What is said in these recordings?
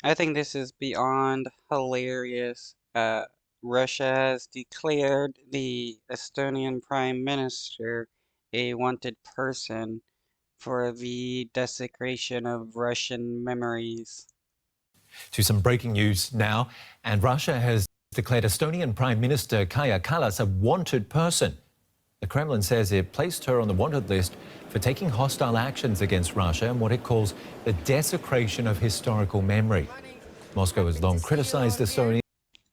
I think this is beyond hilarious. Russia has declared the Estonian Prime Minister a wanted person for the desecration of Russian memories. To some breaking news now, and Russia has declared Estonian Prime Minister Kaja Kallas a wanted person. The Kremlin says it placed her on the wanted list for taking hostile actions against Russia and what it calls the desecration of historical memory. Moscow has long criticized Estonia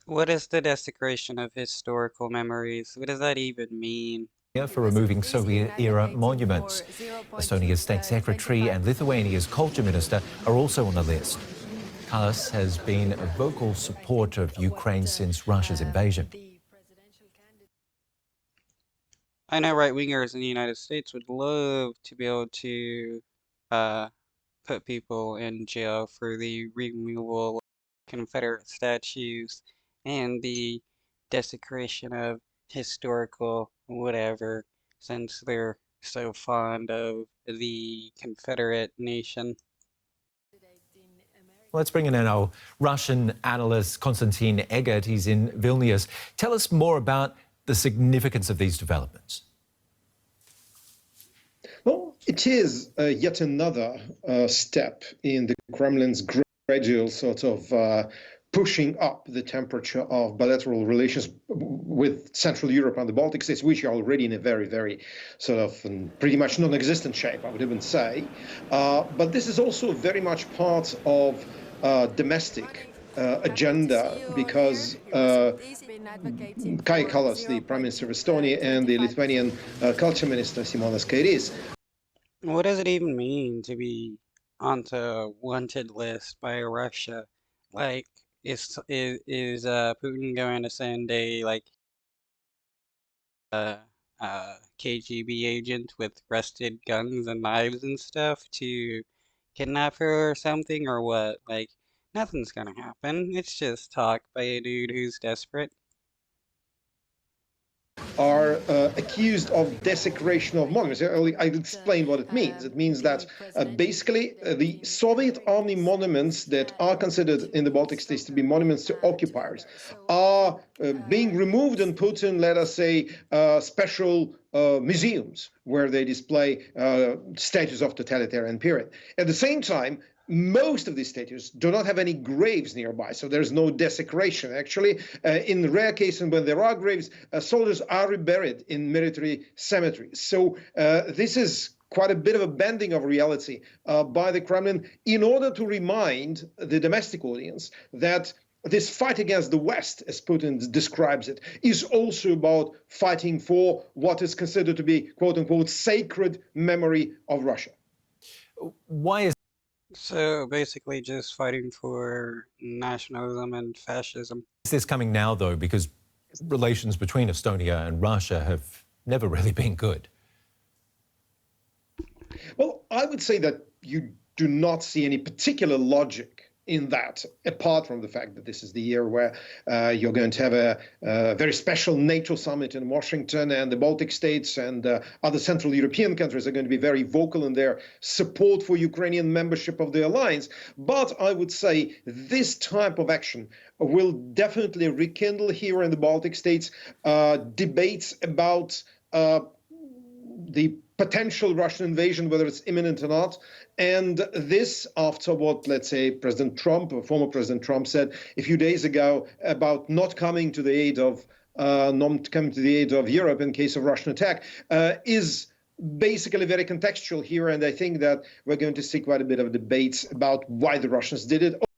What is the desecration of historical memories? What does that even mean? for removing Soviet-era monuments. Estonia's state secretary and Lithuania's culture minister are also on the list. Kallas has been a vocal supporter of Ukraine since Russia's invasion. I know right-wingers in the United States would love to be able to uh, put people in jail for the removal of Confederate statues and the desecration of historical whatever, since they're so fond of the Confederate nation. Let's bring in our Russian analyst, Konstantin Egert. He's in Vilnius. Tell us more about the significance of these developments. Well, it is yet another step in the Kremlin's gradual sort of pushing up the temperature of bilateral relations with Central Europe and the Baltic states, which are already in a very, very sort of pretty much non-existent shape, I would even say. But this is also very much part of domestic agenda, because Kaja Kallas, the Prime Minister of Estonia, and the Lithuanian Culture Minister Simonas Kairys. What does it even mean to be onto a wanted list by Russia? Like, is Putin going to send a KGB agent with rusted guns and knives and stuff to kidnap her or something, or what? Like, nothing's gonna happen. It's just talk by a dude who's desperate. Are accused of desecration of monuments. I'll explain what it means. It means that basically the Soviet army monuments that are considered in the Baltic states to be monuments to occupiers are being removed and put in, let us say, special museums where they display statues of totalitarian period. At the same time, most of these statues do not have any graves nearby, so there's no desecration. Actually, in rare cases when there are graves, soldiers are reburied in military cemeteries. So this is quite a bit of a bending of reality by the Kremlin in order to remind the domestic audience that this fight against the West, as Putin describes it, is also about fighting for what is considered to be, quote unquote, sacred memory of Russia. Why is So basically just fighting for nationalism and fascism. this coming now, though? Because relations between Estonia and Russia have never really been good. Well, I would say that you do not see any particular logic in that, apart from the fact that this is the year where you're going to have a very special NATO summit in Washington, and the Baltic states and other Central European countries are going to be very vocal in their support for Ukrainian membership of the alliance. But I would say this type of action will definitely rekindle here in the Baltic states debates about the potential Russian invasion, whether it's imminent or not. And this after what, let's say, President Trump, or former President Trump, said a few days ago about not coming to the aid of Europe in case of Russian attack, is basically very contextual here. And I think that we're going to see quite a bit of debates about why the Russians did it.